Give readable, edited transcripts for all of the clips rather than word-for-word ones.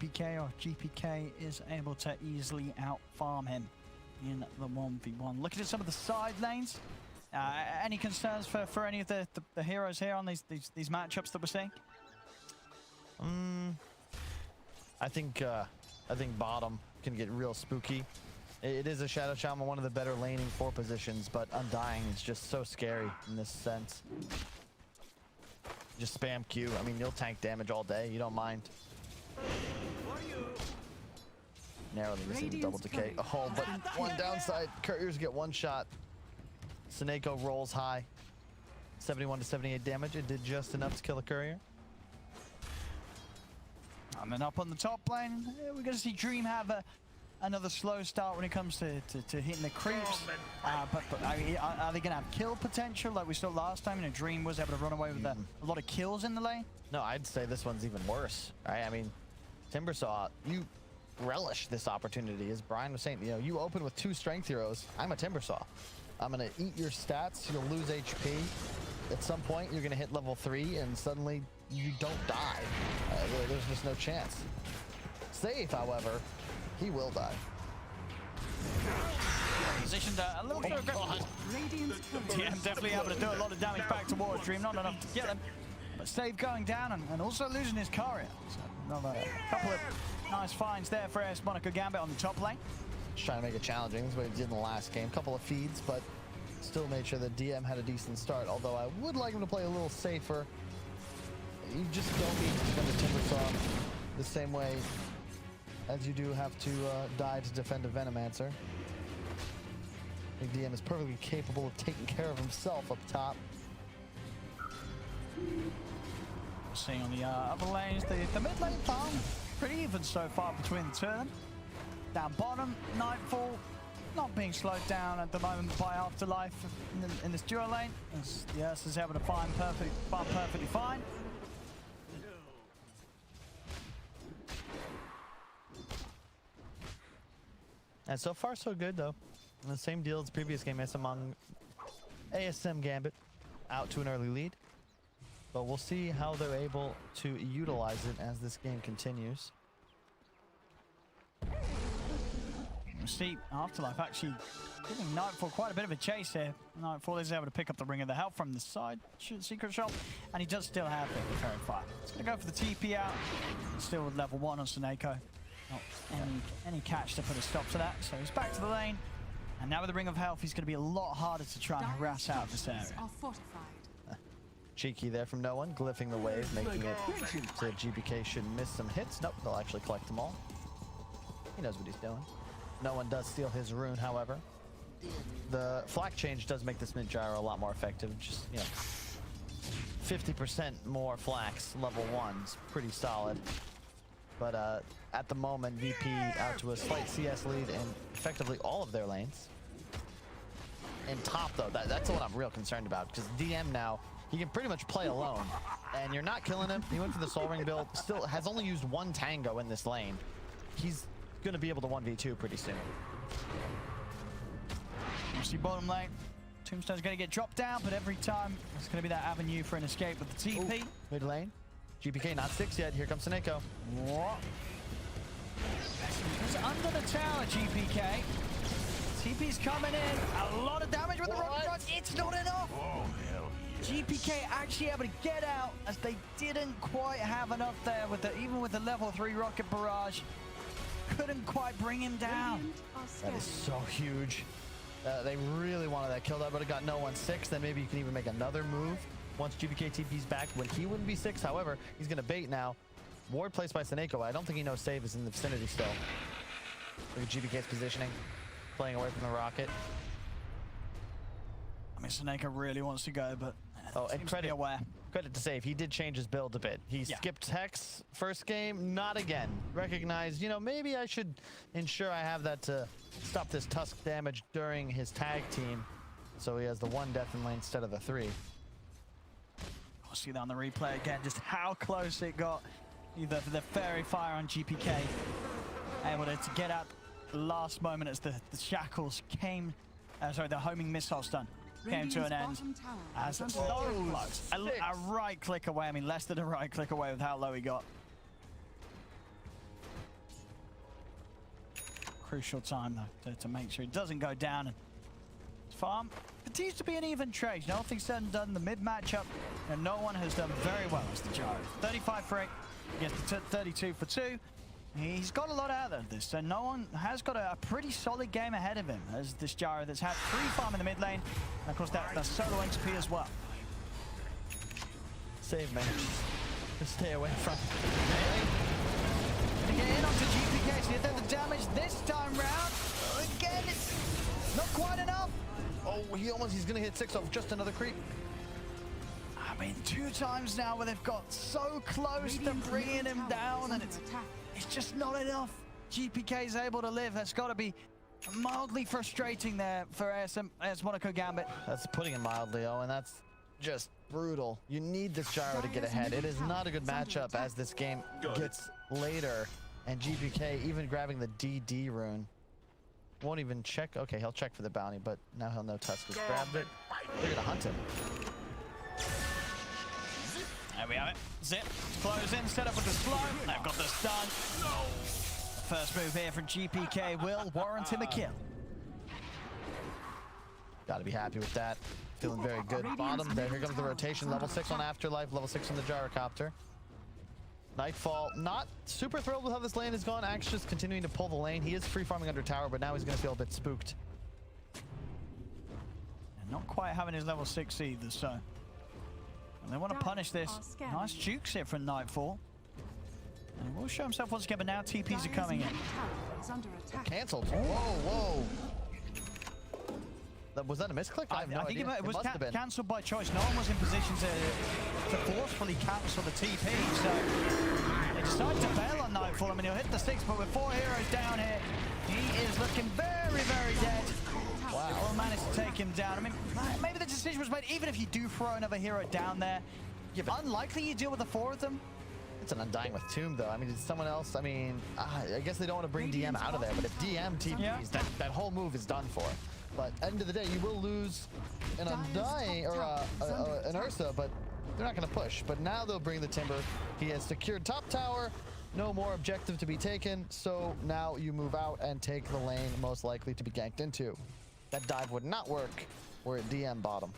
GPK, or GPK is able to easily out-farm him in the 1v1. Looking at some of the side lanes, any concerns for any of the heroes here on these matchups that we're seeing? I think bottom can get real spooky. It is a Shadow Shaman, one of the better laning 4 positions, but Undying is just so scary in this sense. Just spam Q. I mean, you'll tank damage all day. You don't mind. Narrowly missing double decay. Oh, but one downside. Couriers get one shot. SoNNeikO rolls high. 71 to 78 damage. It did just enough to kill a courier. And then up on the top lane, we're going to see Dream have another slow start when it comes to hitting the creeps. But are they going to have kill potential like we saw last time? You know, Dream was able to run away with a lot of kills in the lane. No, I'd say this one's even worse. Right? I mean, Timbersaw, you relish this opportunity. As Brian was saying, you know, you open with 2 strength heroes. I'm a Timbersaw. I'm going to eat your stats. You'll lose HP. At some point, you're going to hit level 3, and suddenly you don't die. There's just no chance. Save, however, he will die. Positioned a little bit aggressive. DM definitely able to do a lot of damage back towards Dream. Not enough to get him. But Save going down and also losing his courier. So another couple of nice finds there for Monaco Gambit on the top lane. Just trying to make it challenging. This is what he did in the last game. Couple of feeds, but still made sure that DM had a decent start. Although I would like him to play a little safer. You just don't need to defend a Timbersaw the same way as you do have to die to defend a Venomancer. I think DM is perfectly capable of taking care of himself up top. We're seeing on the upper lanes, the mid lane farm, pretty even so far between the two of them. Down bottom, Nightfall not being slowed down at the moment by Afterlife in this duo lane. As the Earth is able to farm perfectly fine. And so far, so good, though. The same deal as the previous game as among ASM Gambit, out to an early lead. But we'll see how they're able to utilize it as this game continues. We'll see Afterlife actually giving Nightfall quite a bit of a chase here. Nightfall is able to pick up the Ring of the Health from the side secret shop, and he does still have it with Fairy Fire. He's going to go for the TP out. Still with level 1 on SoNNeikO. Not any catch to put a stop to that. So he's back to the lane. And now with the Ring of Health, he's going to be a lot harder to try and harass out of this area. Cheeky there from no one, glyphing the wave, making it so GPK should miss some hits. Nope, they'll actually collect them all. He knows what he's doing. No one does steal his rune, however. The flak change does make this mid gyro a lot more effective. Just, you know, 50% more flax, level 1's pretty solid. But at the moment, VP out to a slight CS lead in effectively all of their lanes. In top, though, that's what I'm real concerned about, because DM now, he can pretty much play alone. And you're not killing him. He went for the Soul Ring build, still has only used 1 tango in this lane. He's going to be able to 1v2 pretty soon. You see bottom lane. Tombstone's going to get dropped down, but every time it's going to be that avenue for an escape with the TP. Ooh, mid lane. GPK not 6 yet. Here comes SoNNeikO. What? He's under the tower, GPK. TP's coming in. A lot of damage with the rocket runs. It's not enough. Oh, hell yeah. GPK actually able to get out as they didn't quite have enough there with even with the level 3 rocket barrage. Couldn't quite bring him down. That is so huge. They really wanted that kill. That would have got no one 6. Then maybe you can even make another move once GPK TP's back when he wouldn't be 6. However, he's going to bait now. Ward placed by SoNNeikO. I don't think he knows save is in the vicinity still. Look at GPK's positioning. Playing away from the rocket. I mean, SoNNeikO really wants to go, but and credit to save. He did change his build a bit. He skipped Hex first game. Not again. Recognized, you know, maybe I should ensure I have that to stop this Tusk damage during his tag team. So he has the 1 death in lane instead of the 3. I'll see that on the replay again, just how close it got. Either the Fairy Fire on GPK, able to get out the last moment as the shackles came, the homing missile stun came to an end. As so close, a right click away, I mean less than a right click away with how low he got. Crucial time though to make sure it doesn't go down. And farm continues to be an even trade. Nothing said and done. The mid matchup, and no one has done very well as the Gyro. 35 for 8 against the 32 for 2. He's got a lot out of this, so no one has got a pretty solid game ahead of him as this Gyro that's had free farm in the mid lane, and of course that solo XP as well. Save, man. Just stay away from. Gonna get in onto GPK, so you did the damage this time round. Again, it's not quite enough. Oh, he's gonna hit 6 off just another creep. I mean, 2 times now where they've got so close to bringing him down, and it's just not enough. GPK is able to live. That's got to be mildly frustrating there for AS Monaco Gambit. That's putting it mildly, oh, and that's just brutal. You need this Gyro to get ahead. It is not a good matchup as this game gets later, and GPK even grabbing the DD rune. Won't even check. Okay, he'll check for the bounty, but now he'll know Tusk has grabbed it. They're gonna hunt him. There we have it. Zip, close in, set up with the slow. They've got the stun. First move here from GPK will warrant him a kill. Gotta be happy with that. Feeling very good. Bottom there. Here comes the rotation. Level 6 on Afterlife. Level 6 on the Gyrocopter. Nightfall, not super thrilled with how this lane has gone. Axe just continuing to pull the lane. He is free farming under tower, but now he's going to feel a bit spooked. And not quite having his level 6 either, so. And they want to punish this. Nice jukes here from Nightfall. And he will show himself once again, but now TPs are coming in. Cancelled. Whoa. Was that a misclick? I have no idea. It was cancelled by choice. No one was in position to forcefully cancel the TP, so they decided to bail on Nightfall. I mean, he'll hit the 6, but with 4 heroes down here, he is looking very, very dead. Wow. They will manage to take him down. I mean, maybe the decision was made, even if you do throw another hero down there, unlikely you deal with the 4 of them. It's an Undying with Tomb, though. I mean, it's someone else. I mean, I guess they don't want to bring DM out of there, but if DM TPs, that whole move is done for. But end of the day, you will lose an Undying or an Ursa, but they're not going to push. But now they'll bring the Timber. He has secured top tower. No more objective to be taken. So now you move out and take the lane most likely to be ganked into. That dive would not work. We're at DM bottom.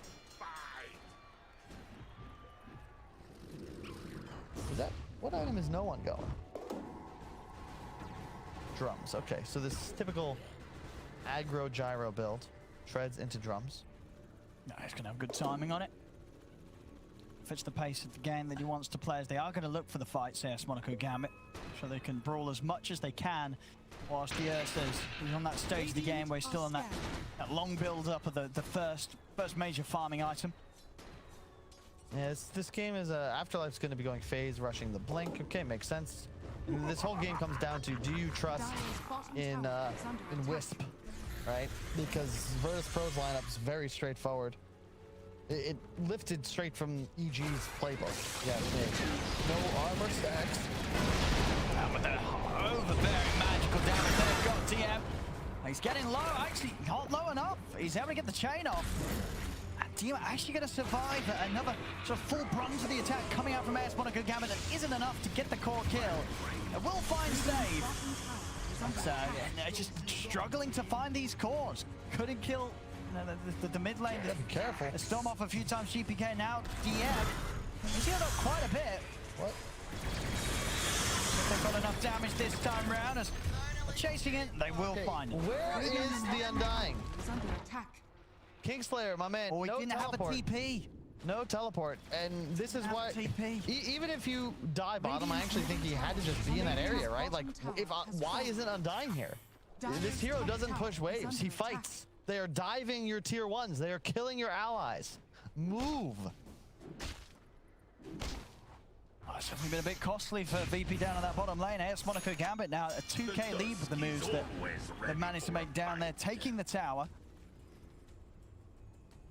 Is that what item is no one going? Drums. Okay, so this typical aggro Gyro build treads into drums. No, he's going to have good timing on it. Fits the pace of the game that he wants to play, as they are going to look for the fights here, Monaco Gambit, so they can brawl as much as they can, whilst the Ursa's on that stage of the game where he's still on that long build-up of the first major farming item. Yeah, this game is Afterlife's going to be going phase, rushing the blink. Okay, makes sense. And this whole game comes down to, do you trust in Wisp, right? Because Virtus.Pro's lineup is very straightforward. It lifted straight from EG's playbook. Yeah, no armor stacks. And with the overbearing magical damage they've got, DM. He's getting low, actually not low enough. He's able to get the chain off. DM actually going to survive another sort of full brunt of the attack coming out from AS Monaco Gambit that isn't enough to get the core kill. It will find save. So just struggling to find these cores. Couldn't kill the mid lane. Be careful. The storm off a few times. GPK now DM. He's healed up quite a bit. What? They've got enough damage this time round. As chasing it, they will find it. Where is the Undying? He's under attack. Kingslayer, my man. Oh, he didn't teleport. have a TP. No teleport, and this is why. Even if you die bottom, I actually think he had to just be in that area, right? Like, why isn't Undying here? This hero doesn't push waves. He fights. They are diving your tier 1s. They are killing your allies. Move. Oh, it's definitely been a bit costly for VP down in that bottom lane. AS Monaco Gambit now a 2k lead with the moves that they've managed to make down there, taking the tower.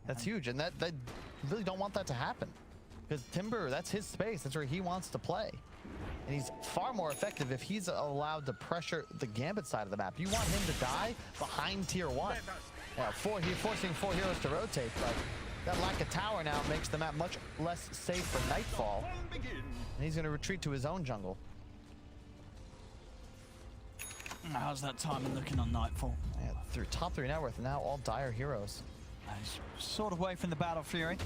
That's huge, and they really don't want that to happen. Because Timber, that's his space. That's where he wants to play. And he's far more effective if he's allowed to pressure the Gambit side of the map. You want him to die behind tier 1. Yeah, forcing 4 heroes to rotate, but that lack of tower now makes the map much less safe for Nightfall. And he's going to retreat to his own jungle. How's that timing looking on Nightfall? Yeah, through top 3 net worth, now all dire heroes. He's sort of away from the Battle Fury.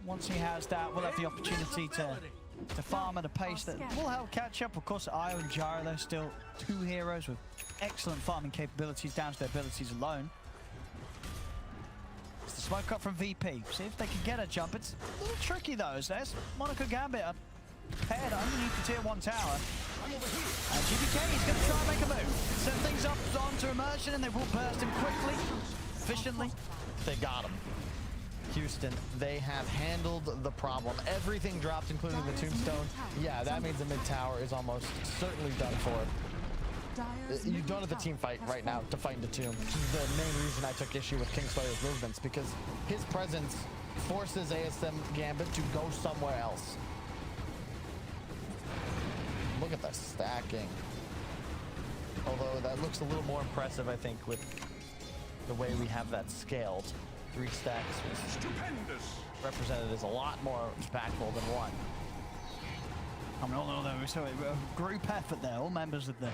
Once he has that, we'll have the opportunity to farm at a pace that will help catch up. Of course, Io and Gyro, they're still 2 heroes with excellent farming capabilities down to their abilities alone. It's the smoke up from VP. See if they can get a jump. It's a little tricky though, as there's Monaco Gambit paired underneath the tier 1 tower. And GPK is going to try and make a move. Set things up onto Immersion and they will burst him quickly, efficiently. They got him. Houston, they have handled the problem. Everything dropped, including the tombstone. Yeah, that means the mid tower is almost certainly done for. You don't have the team fight right now to fight into tomb. The main reason I took issue with Kingslayer's movements, because his presence forces ASM Gambit to go somewhere else. Look at the stacking. Although that looks a little more impressive, I think, with the way we have that scaled. 3 stacks represented as a lot more impactful than 1. I mean, although we saw a group effort there, all members of the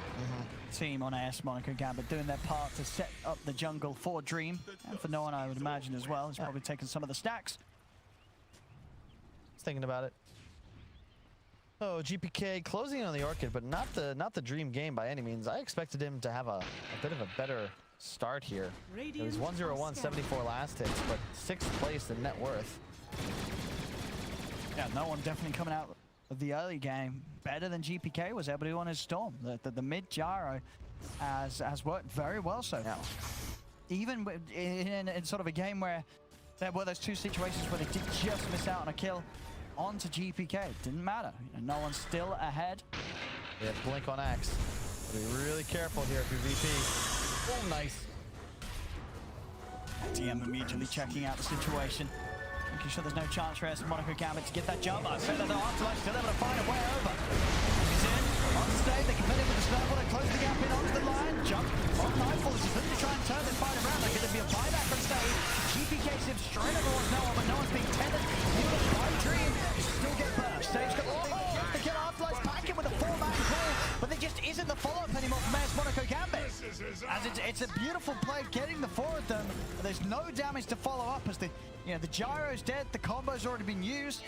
team on AS Monaco Gambit doing their part to set up the jungle for Dream, and for no one, I would imagine, as well. He's probably taken some of the stacks. I was thinking about it. Oh, GPK closing in on the Orchid, but not the Dream game by any means. I expected him to have a bit of a better start here. It was 101, 74 last hits, but 6th place in net worth. Yeah, no one definitely coming out of the early game better than GPK was able to do on his Storm. The mid gyro has worked very well so far. Even in sort of a game where there were those 2 situations where they did just miss out on a kill onto GPK. Didn't matter. You know, no one's still ahead. Yeah, blink on Axe. Be really careful here if you're VP. Oh, nice. DM immediately checking out the situation. Making sure there's no chance for AS Monaco Gambit to get that jump. I say that the Afterlife still able to find a way over. He's in, on stage, they can fit in with the snowball and close the gap in onto the line. Jump on Nightfall as he's looking to try and turn this fight around. There's going to be a buyback from stage. GPK sips straight everyone's no one, but no one's being tended. He's by Dream. Still get burst. Stage got the kill. Afterlife's back in with a 4-man call, but there just isn't the follow-up anymore from AS Monaco Gambit. As it's a beautiful play getting the 4 of them, but there's no damage to follow up as the gyro's dead, the combo's already been used.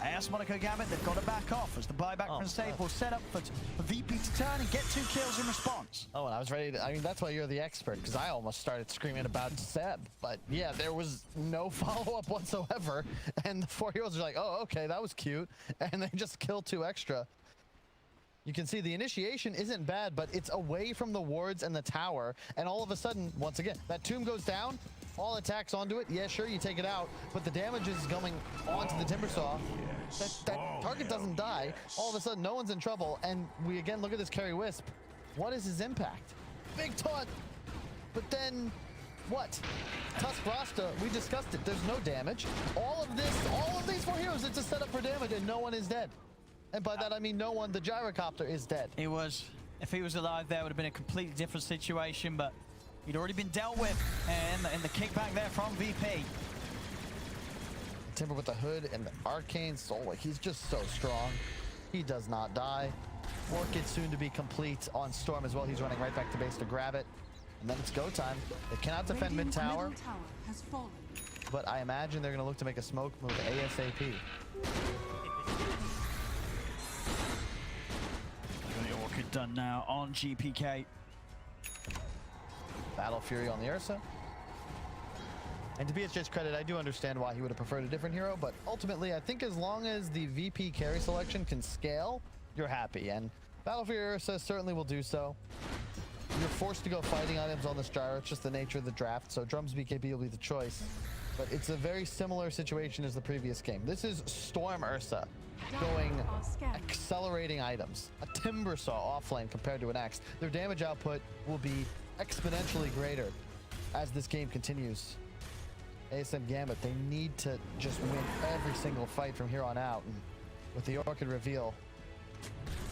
AS Monaco Gambit, they've got to back off as the buyback from stage will set up for VP to turn and get 2 kills in response. Oh, and I was ready to, I mean, that's why you're the expert, because I almost started screaming about Seb. But yeah, there was no follow-up whatsoever, and the 4 heroes are like, oh, okay, that was cute, and they just kill 2 extra. You can see the initiation isn't bad, but it's away from the wards and the tower, and all of a sudden, once again, that tomb goes down, all attacks onto it. Yeah, sure, you take it out, but the damage is going onto the Timbersaw. That target doesn't die. All of a sudden, no one's in trouble, and we again look at this Carry Wisp. What is his impact? Big taunt, but then what? Tusk Rasta, we discussed it. There's no damage. All of these 4 heroes, it's a setup for damage, and no one is dead. And by that I mean no one. The gyrocopter is dead. He was. If he was alive, there would have been a completely different situation, but he'd already been dealt with, and the kickback there from VP. Timber with the hood and the arcane soul, like he's just so strong. He does not die. Orchid soon to be complete on Storm as well. He's running right back to base to grab it, and then it's go time. They cannot defend mid tower, but I imagine they're going to look to make a smoke move ASAP. The Orchid done now on GPK. Battle Fury on the Ursa. And to BSJ's credit, I do understand why he would have preferred a different hero, but ultimately I think as long as the VP carry selection can scale, you're happy, and Battle Fury Ursa certainly will do so. You're forced to go fighting items on this gyro. It's just the nature of the draft, so Drums BKB will be the choice. But it's a very similar situation as the previous game. This is Storm Ursa going accelerating items. A Timbersaw offlane compared to an Axe. Their damage output will be exponentially greater as this game continues. ASM Gambit, they need to just win every single fight from here on out. And with the Orchid reveal,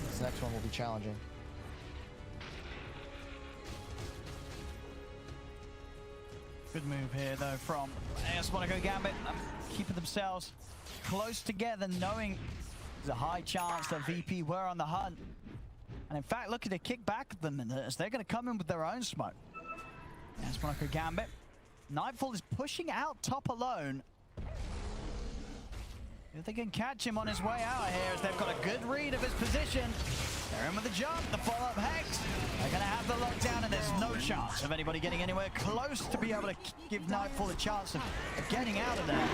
this next one will be challenging. Good move here, though, from AS Monaco Gambit, keeping themselves close together, knowing there's a high chance that VP were on the hunt. And in fact, looking to kick back at them as they're going to come in with their own smoke. There's Monaco Gambit. Nightfall is pushing out top alone. If they can catch him on his way out here, as they've got a good read of his position. They're in with the jump, the follow-up Hex. They're going to have the lockdown, and there's no chance of anybody getting anywhere close to be able to give Nightfall a chance of getting out of there.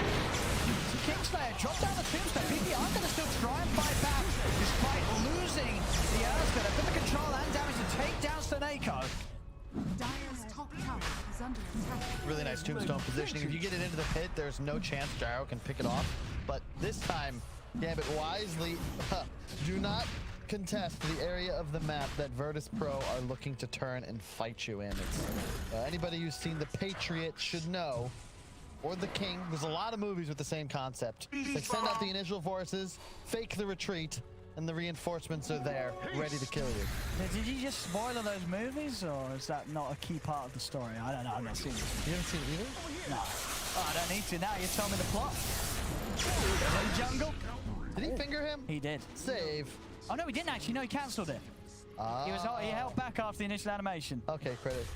So Kingslayer dropped down the tombstone. PP are going to still try and fight back, despite losing the Earthstone. They've got the control and damage to take down SoNNeikO. Dire's top tower is under attack. Really nice tombstone positioning. If you get it into the pit, there's no chance Gyro can pick it off. But this time, Gambit wisely do not contest the area of the map that Virtus.Pro are looking to turn and fight you in. It's, anybody who's seen The Patriot should know, or The King, there's a lot of movies with the same concept. They send out the initial forces, fake the retreat, and the reinforcements are there, ready to kill you. Did you just spoil those movies, or is that not a key part of the story? I don't know, I've not seen it. You haven't seen it either? No. Oh, I don't need to now, you tell me the plot. In jungle. Did he finger him? He did. Save. Oh no, he didn't actually. No, he cancelled it. He held back after the initial animation. Okay, credit.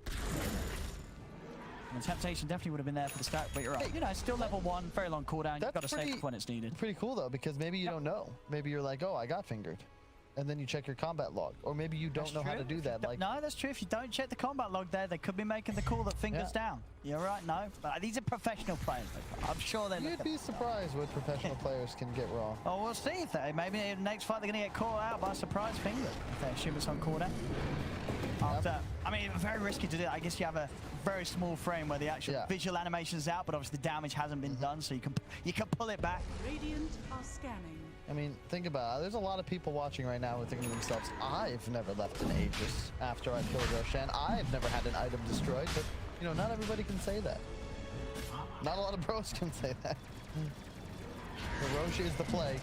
And the temptation definitely would have been there for the stack, but you're right. You know, it's still level 1, very long cooldown. You've got to save it when it's needed. Pretty cool though, because maybe you don't know. Maybe you're like, oh, I got fingered. And then you check your combat log. Or maybe you don't know how to do that. Like, no, that's true. If you don't check the combat log there, they could be making the call that fingers down. You're right, no. But these are professional players. I'm sure they're You'd be surprised what professional players can get wrong. Oh, we'll see if they, maybe in the next fight they're going to get caught out by a surprise finger. If they assume it's on cooldown. After, I mean, very risky to do that. I guess you have a very small frame where the actual visual animation is out, but obviously the damage hasn't been done, so you can pull it back. Radiant are scanning. I mean, think about it. There's a lot of people watching right now who are thinking to themselves, I've never left an Aegis after I killed Roshan. I've never had an item destroyed, but, you know, not everybody can say that. Not a lot of pros can say that. The Roche is the play.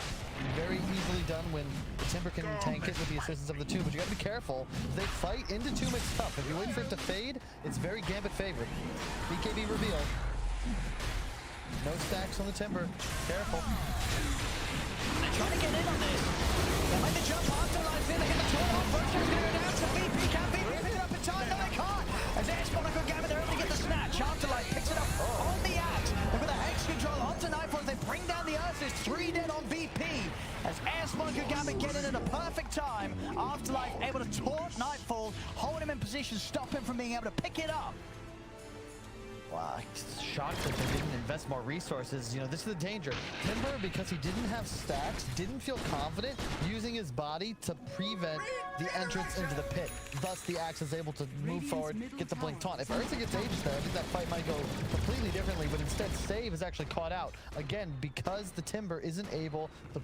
Very easily done when the Timber can tank it with the assistance of the Tomb, but you gotta be careful. If they fight into Tomb, it's tough. If you wait for it to fade, it's very Gambit favored. BKB reveal. No stacks on the Timber. Careful. They're trying to get in on this. They make the jump Afterlife in. They get the torn off. Virtue's going to go down to VP. Can VP pick it up in time? No, they can't. As there's Monaco Gambit, they're able to get the snatch. Afterlife picks it up on the axe. They've got the Hex control onto Nightfall. They bring down the Earth. There's 3 dead on VP. As Monaco Gambit get in at a perfect time. Afterlife able to taunt Nightfall, hold him in position, stop him from being able to pick it up. Wow, shocked that they didn't invest more resources. You know, this is the danger. Timber, because he didn't have stacks, didn't feel confident using his body to prevent the entrance into the pit. Thus, the axe is able to move forward, get the blink taunt. If Ursa gets Aegis there, I think that fight might go completely differently, but instead, Save is actually caught out. Again, because the Timber isn't able to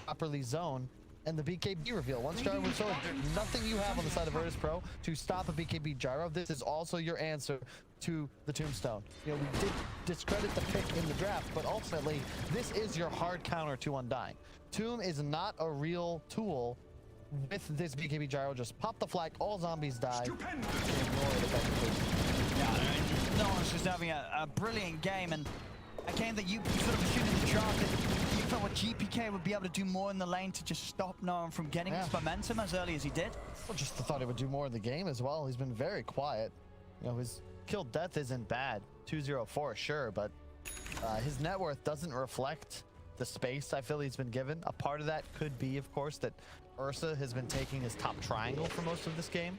properly zone and the BKB reveal. Once Gyro moves forward, there's nothing you have on the side of Virtus.Pro to stop a BKB Gyro. This is also your answer to the Tombstone. You know, we did discredit the pick in the draft, but ultimately, this is your hard counter to Undying. Tomb is not a real tool with this BKB Gyro. Just pop the flag, all zombies die. No one's just having a brilliant game, and a game that you sort of assumed in the draft that you felt what GPK would be able to do more in the lane to just stop Noam from getting his momentum as early as he did. Well, just thought he would do more in the game as well. He's been very quiet. You know, his kill death isn't bad. 204, sure, but his net worth doesn't reflect the space I feel he's been given. A part of that could be, of course, that Ursa has been taking his top triangle for most of this game.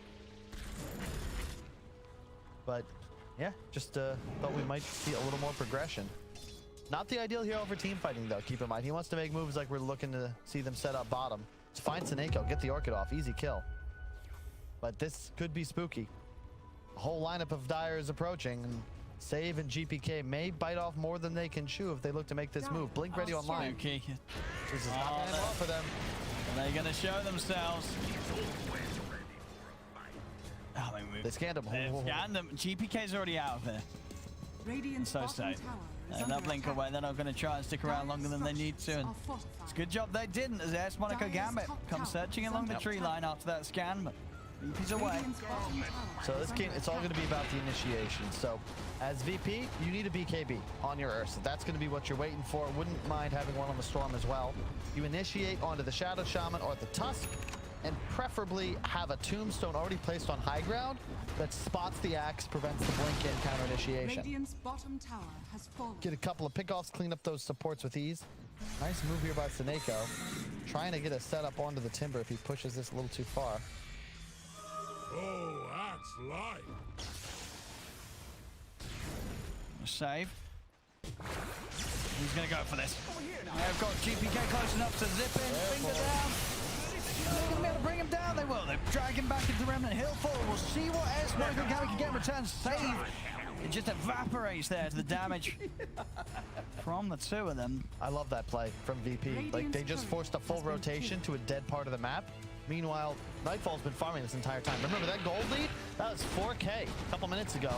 But yeah, just thought we might see a little more progression. Not the ideal hero for team fighting, though. Keep in mind, he wants to make moves like we're looking to see them set up bottom. Just find SoNNeikO, get the Orchid off, easy kill. But this could be spooky. A whole lineup of Dire is approaching, and Save and GPK may bite off more than they can chew if they look to make this move. Blink ready online. Spooky. This is not going to end well for them. Are they going to show themselves? Oh, they scanned him. They've scanned them. GPK's already out of there. Radiant's So safe. And that blink away, they're not going to try and stick around longer than they need to. And it's a good job they didn't, as there's Monaco Gambit comes searching along the tree line after that scan, but VP's away. So this game, it's all going to be about the initiation. So as VP, you need a BKB on your Ursa. That's going to be what you're waiting for. Wouldn't mind having one on the Storm as well. You initiate onto the Shadow Shaman or the Tusk. and preferably have a tombstone already placed on high ground that spots the axe, prevents the blink in counter initiation. Radiant's bottom tower has fallen. Get a couple of pickoffs, clean up those supports with ease. Nice move here by SoNNeikO. Trying to get a setup onto the timber if he pushes this a little too far. Oh, that's life. Save. He's going to go for this. They've got GPK close enough to zip in, finger down. They're going to be able to bring him down. They will. They drag him back into the Remnant Hill fall. We'll see what else Monaco Gambit can get in return. Save. It just evaporates there to the damage from the two of them. I love that play from VP. Like, they just forced a full rotation to a dead part of the map. Meanwhile, Nightfall's been farming this entire time. Remember that gold lead? That was 4K a couple minutes ago.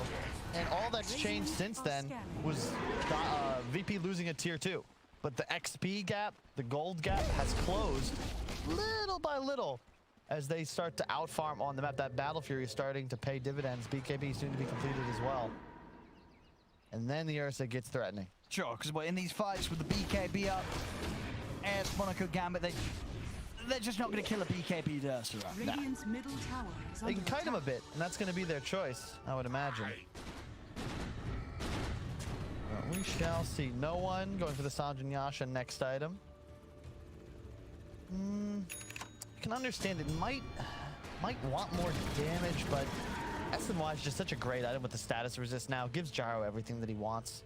And all that's changed since then was VP losing a tier 2. But the XP gap, the gold gap, has closed little by little as they start to outfarm on the map. That Battle Fury is starting to pay dividends. BKB soon to be completed as well. And then the Ursa gets threatening. Sure, because in these fights with the BKB up and Monaco Gambit, they're just not going to kill a BKB Ursa. Radiant's middle tower is They under can kite him a attack. bit, and that's going to be their choice, I would imagine. Well, we shall see. No one going for the SoNNeikO next item. I can understand it might want more damage, but SNY is just such a great item with the status resist now. Gives Gyro everything that he wants.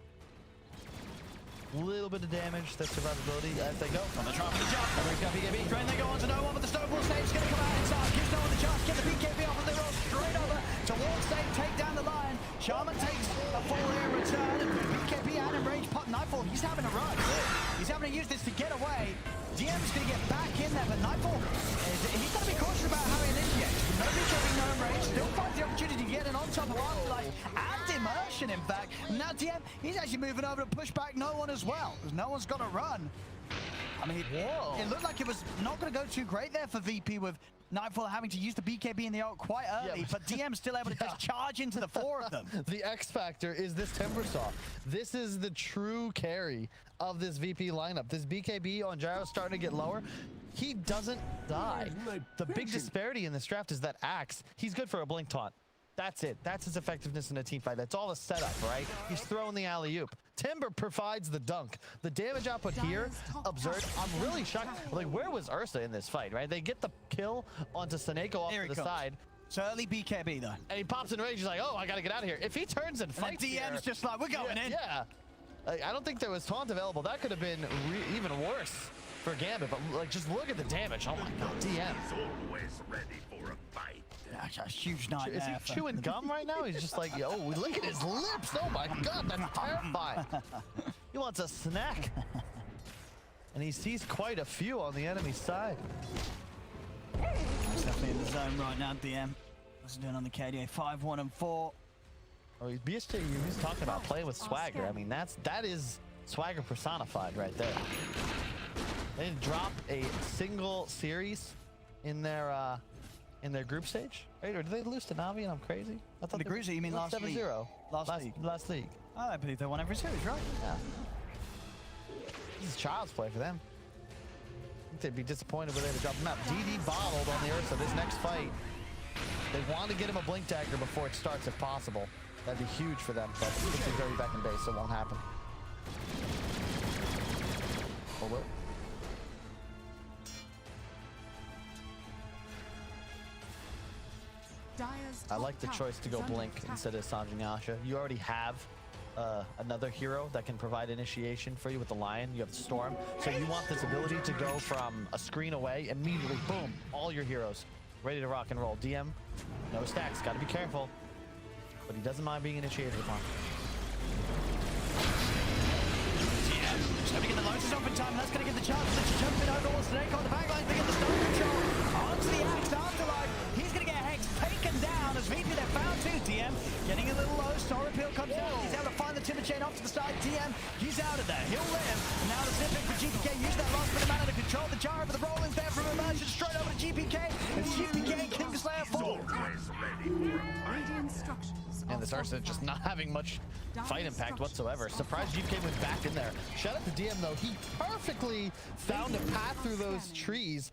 Little bit of damage, that survivability as they go. On the trap of the jump. Everybody's got BKB. Drain, they go on to no one, but the Stonewall Stave's going to come out inside. Gives no one the chance to get the BKB off, and they roll straight over towards Stave, take down the line. Shaman takes a fall here in return, and BKB out in range. Pot Nightfall, he's having a run. He's having to use this to get away. DM's going to get back in there, but Nightfall, he's got to be cautious about how he initiates. No BKB, no range, still finds the opportunity to get in on top of Afterlife and Immersion, in fact. Now DM, he's actually moving over to push back no one as well, because no one's got to run. I mean, it looked like it was not going to go too great there for VP with Nightfall having to use the BKB in the ult quite early, but DM's still able to just charge into the four of them. The X factor is this Timbersaw. This is the true carry of this VP lineup. This BKB on Gyro starting to get lower. He doesn't die. The big disparity in this draft is that Axe, he's good for a blink taunt. That's it. That's his effectiveness in a team fight. That's all a setup, right? He's throwing the alley-oop. Timber provides the dunk. The damage output here, absurd. I'm really shocked. Like, where was Ursa in this fight, right? They get the kill onto SoNNeikO off to the side. It's early BKB, though. And he pops in rage. He's like, oh, I got to get out of here. If he turns and fights DM's here, just like, we're going in. Yeah. I don't think there was taunt available. That could have been even worse for Gambit. But, like, just look at the damage. Oh, my God. DM. He's always ready for a fight. That's a huge nightmare. Is he chewing gum right now? He's just like, yo, look at his lips. Oh, my God. That's terrifying. He wants a snack. And he sees quite a few on the enemy side. He's definitely in the zone right now, DM. What's he doing on the KDA? 5, 1, and 4. Oh, he's talking about playing with swagger. I mean, that is swagger personified right there. They didn't drop a single series in their group stage, right? Or did they lose to Navi and I'm crazy? I thought The group stage, you mean last league? 7-0. Last league. Oh, I believe they won every series, right? Yeah. This is child's play for them. I think they'd be disappointed where they drop them out. DD bottled on the Ursa this next fight. They want to get him a blink dagger before it starts if possible. That'd be huge for them, but I think he's already back in base, so it won't happen. Oh, well. I like the choice to go blink instead of SoNNeikO. You already have another hero that can provide initiation for you with the Lion. You have the Storm. So you want this ability to go from a screen away, immediately, boom, all your heroes ready to rock and roll. DM, no stacks, gotta be careful. But he doesn't mind being initiated upon. Yeah, just have to get the Lotus off in time, and that's going to give the chance to jump in over SoNNeikO on the backline to get the stone control. Onto the Axe Afterlife. He's going to get Hex taken down as VP they're found too. DM getting a little low. Star Appeal comes down. He's able to find the Timber Chain off to the side. DM, he's out of there. He'll live. And now the zipping for GPK. Use that last bit of mana to control the gyro, but the roll is there from Immersion straight over to GPK. And GPK and Kingslayer fall. Radiant structures. And this Ursa just not having much fight impact whatsoever. Surprised GPK went back in there. Shout out to DM though. He perfectly found a path through those trees.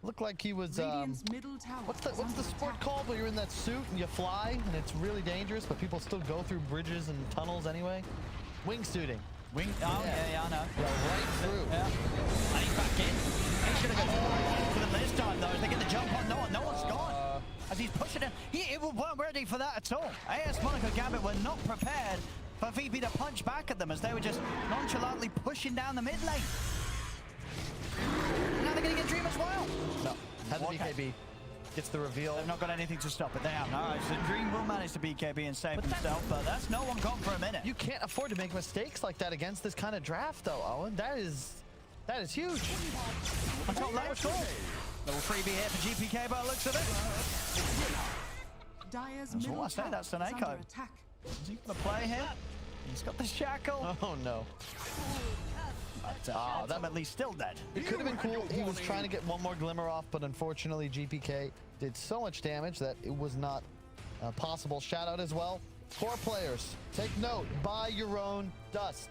Looked like he was, Radiant's middle tower what's is the under sport attack. called where you're in that suit and you fly and it's really dangerous, but people still go through bridges and tunnels anyway? Wingsuiting. Wing. Oh, yeah, I know. Yeah, right through. Yeah. And he's back in. He's going to go for them this time, though. As they get the jump on, no one's gone. As he's pushing it, it weren't ready for that at all. AS Monaco Gambit were not prepared for VP to punch back at them as they were just nonchalantly pushing down the mid lane. Now they're going to get Dream as well. No, had the Okay. BKB. Gets the reveal. They've not got anything to stop it. They have. All right, so Dream will manage to BKB and save himself, but that's no one gone for a minute. You can't afford to make mistakes like that against this kind of draft, though, Owen. That is huge. On top lane, little freebie here for GPK by the looks of it. Dyer's That's middle what I say, tower that's is under SoNNeikO. attack. Is he going to play here? He's got the shackle. Oh, no. But ultimately still dead. It could have been cool. He was trying to get one more glimmer off, but unfortunately, GPK did so much damage that it was not possible. Shout out as well. 4 players, take note. Buy your own dust.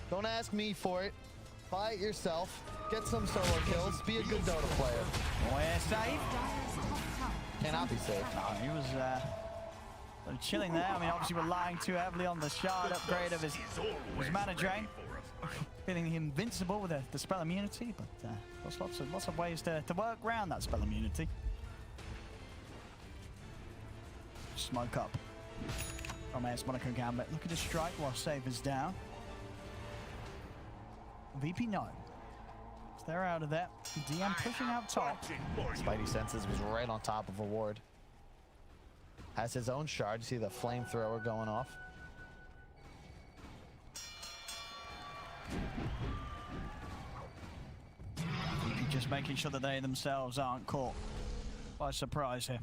Don't ask me for it. Buy it yourself. Get some solo kills. Be a good Dota player. We're safe. Dyer's top tower is Cannot be under safe. attack. No, he was sort of chilling there. I mean, obviously relying too heavily on the shard upgrade of his mana drain. Feeling invincible with the spell immunity, but there's lots of ways to work around that spell immunity. Smoke up from AS Monaco Gambit. Looking to strike while save is down. VP no. So they're out of there. DM pushing out top. Spidey Senses was right on top of a ward. Has his own shard. You see the flamethrower going off. Just making sure that they themselves aren't caught by surprise here.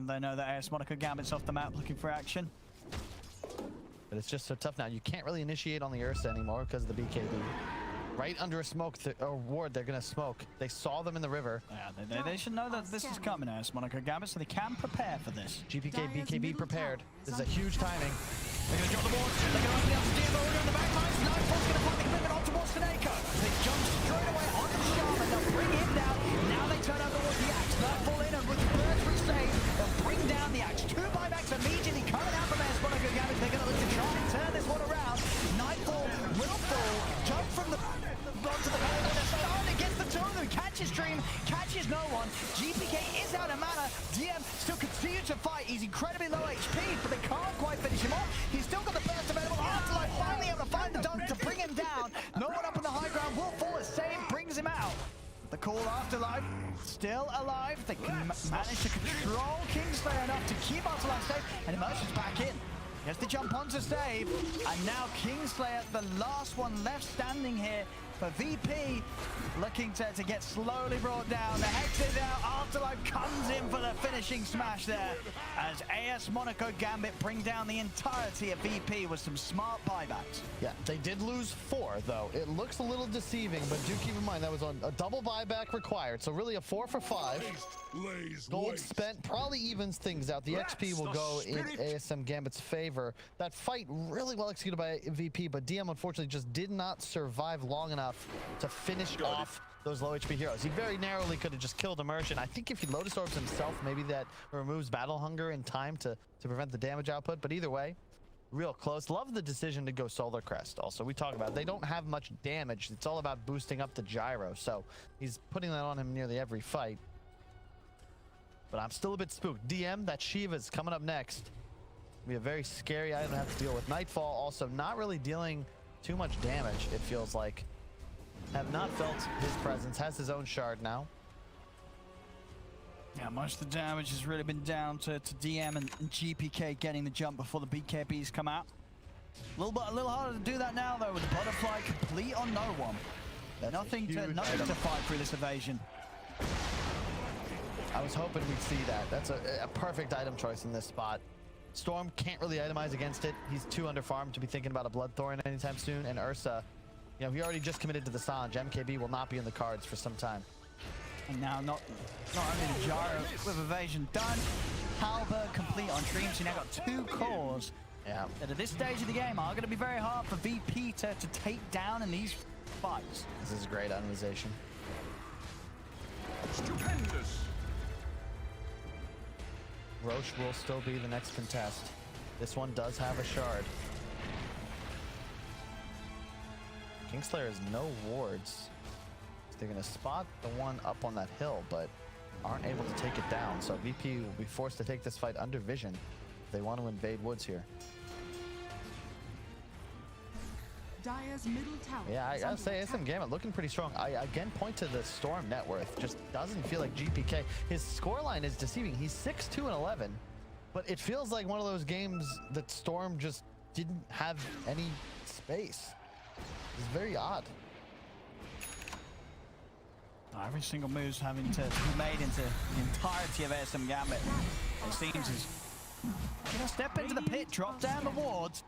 They know that AS Monaco Gambit's off the map looking for action. But it's just so tough now. You can't really initiate on the Ursa anymore because of the BKB. Right under a smoke ward, they're going to smoke. They saw them in the river. Yeah, they should know that this is coming, AS Monaco Gambit, so they can prepare for this. GPK, BKB prepared. This is a huge timing. They're going to drop the board. They're going to open up the steer on the back lines. Nightfall's going to put the commitment on towards SoNNeikO. They jump straight away onto the Shaman. They'll bring him down. Now they turn over towards the Axe. Nightfall in and with the first resave, they'll bring down the Axe. 2 buybacks immediately coming out from AS Monaco Gambit. They're going to look to try and turn this one around. Nightfall will fall. Jump from the onto the board. They're starting against the 2 of them. Catches Dream, catches no one. GPK is out of mana. DM still continues to fight. He's incredibly low HP, but they can't quite finish him off. He's still got the burst available. Afterlife finally able to find the dunk to bring him down. No one up on the high ground. Will fall as save brings him out. The call Afterlife still alive. They can manage to control Kingslayer enough to keep Afterlife safe, and Immersion's back in. He has to jump on to save, and now Kingslayer, the last one left standing here for VP, looking to get slowly brought down. The Hex is out. Afterlife comes in for the finishing smash there, as AS Monaco Gambit bring down the entirety of VP with some smart buybacks. Yeah, they did lose 4, though. It looks a little deceiving, but do keep in mind that was on a double buyback required, so really a 4 for 5. Gold spent probably evens things out. The XP will go in ASM Gambit's favor. That fight really well executed by VP, but DM unfortunately just did not survive long enough to finish off those low HP heroes. He very narrowly could have just killed Immersion. I think if he Lotus Orbs himself, maybe that removes Battle Hunger in time to prevent the damage output, but either way, real close. Love the decision to go Solar Crest. Also, we talk about it. They don't have much damage. It's all about boosting up the gyro, so he's putting that on him nearly every fight. But I'm still a bit spooked. DM, that Shiva's coming up next. Be a very scary item to have to deal with. Nightfall also not really dealing too much damage, it feels like. Have not felt his presence. Has his own shard now. Yeah, most of the damage has really been down to DM and GPK getting the jump before the BKBs come out. A little harder to do that now though, with the butterfly complete on no one. Nothing to fight through this evasion. I was hoping we'd see that. That's a perfect item choice in this spot. Storm can't really itemize against it. He's too underfarmed to be thinking about a Bloodthorn anytime soon. And Ursa, you know, he already just committed to the Sange. MKB will not be in the cards for some time. And now not only the gyro with evasion done, Halberd complete on Dreams. He now got 2 cores. Yeah. That at this stage of the game are going to be very hard for VP to take down in these fights. This is great itemization. Stupendous. Roche will still be the next contest. This one does have a shard. Kingslayer has no wards. They're going to spot the one up on that hill, but aren't able to take it down. So VP will be forced to take this fight under vision if they want to invade woods here. Dire's middle tower. Yeah, I is gotta under say, attack. SM Gambit looking pretty strong. I again point to the Storm net worth. Just doesn't feel like GPK. His scoreline is deceiving. He's 6-2-11, but it feels like one of those games that Storm just didn't have any space. It's very odd. Every single move's having to be made into the entirety of SM Gambit. It seems is gonna step into the pit, drop down the wards,